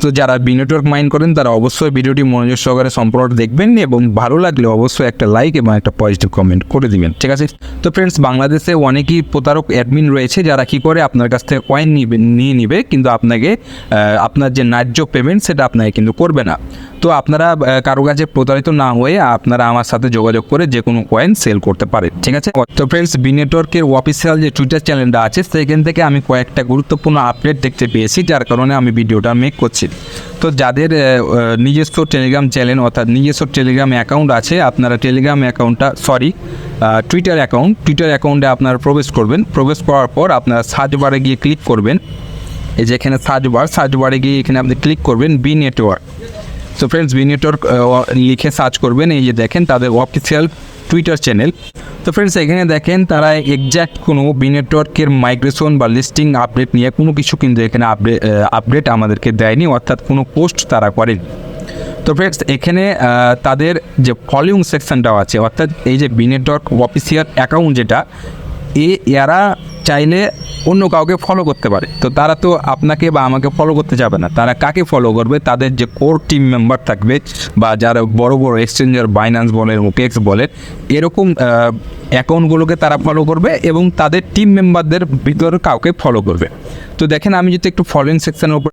তো যারা B network mine করেন তারা অবশ্যই ভিডিওটি মনোযোগ সহকারে সম্পূর্ণ দেখবেন এবং ভালো লাগলে অবশ্যই একটা লাইক এবং একটা পজিটিভ কমেন্ট করে দিবেন, ঠিক আছে। তো ফ্রেন্ডস, বাংলাদেশে অনেকই প্রতারক অ্যাডমিন রয়েছে যারা কি করে আপনার কাছ থেকে কয়েন নিয়ে নিবে, কিন্তু আপনাকে আপনার যে ন্যায্য পেমেন্ট সেটা আপনাকে কিন্তু করবে না। তো আপনারা কারো কাছে প্রতারিত না হয়ে আপনারা আমার সাথে যোগাযোগ করে যে কোনো কয়েন সেল করতে পারেন, ঠিক আছে। তো ফ্রেন্ডস, বি নেটওয়ার্কের অফিসিয়াল যে টুইটার চ্যানেলটা আছে সেখান থেকে আমি কয়েকটা গুরুত্বপূর্ণ আপডেট দেখতে পেয়েছি, যার কারণে আমি ভিডিওটা মেক করছি। তো যাদের নিজস্ব টেলিগ্রাম চ্যানেল অর্থাৎ নিজস্ব টেলিগ্রাম অ্যাকাউন্ট আছে, আপনারা টেলিগ্রাম অ্যাকাউন্টটা টুইটার অ্যাকাউন্টে আপনারা প্রবেশ করবেন। প্রবেশ করার পর আপনারা সার্চ বারে গিয়ে ক্লিক করবেন। এই যে এখানে সার্চ বারে গিয়ে এখানে আপনি ক্লিক করবেন বি নেটওয়ার্ক। তো ফ্রেন্ডস, বি নেটওয়ার্ক লিখে সার্চ করবেন। এই যে দেখেন তাদের অফিসিয়াল টুইটার চ্যানেল। তো ফ্রেন্ডস, এখানে দেখেন তারা এক্স্যাক্ট কোনো বি নেটওয়ার্কের মাইগ্রেশন বা লিস্টিং আপডেট নিয়ে কোনো কিছু কিন্তু এখানে আপডেট আমাদেরকে দেয়নি, অর্থাৎ কোনো পোস্ট তারা করেনি। তো ফ্রেন্ডস, এখানে তাদের যে ফলোইং সেকশনটাও আছে, অর্থাৎ এই যে বি নেটওয়ার্ক অফিসিয়াল অ্যাকাউন্ট যেটা, এরা চাইলে অন্য কাউকে ফলো করতে পারে। তো তারা তো আপনাকে বা আমাকে ফলো করতে যাবে না, তারা কাকে ফলো করবে? তাদের যে কোর টিম মেম্বার থাকবে বা যারা বড় বড় এক্সচেঞ্জার, বাইন্যান্স বলেন, ওকেক্স বলেন, এরকম অ্যাকাউন্টগুলোকে তারা ফলো করবে এবং তাদের টিম মেম্বারদের ভিতরে কাউকে ফলো করবে। তো দেখেন, আমি যদি একটু ফলোইং সেকশনের উপর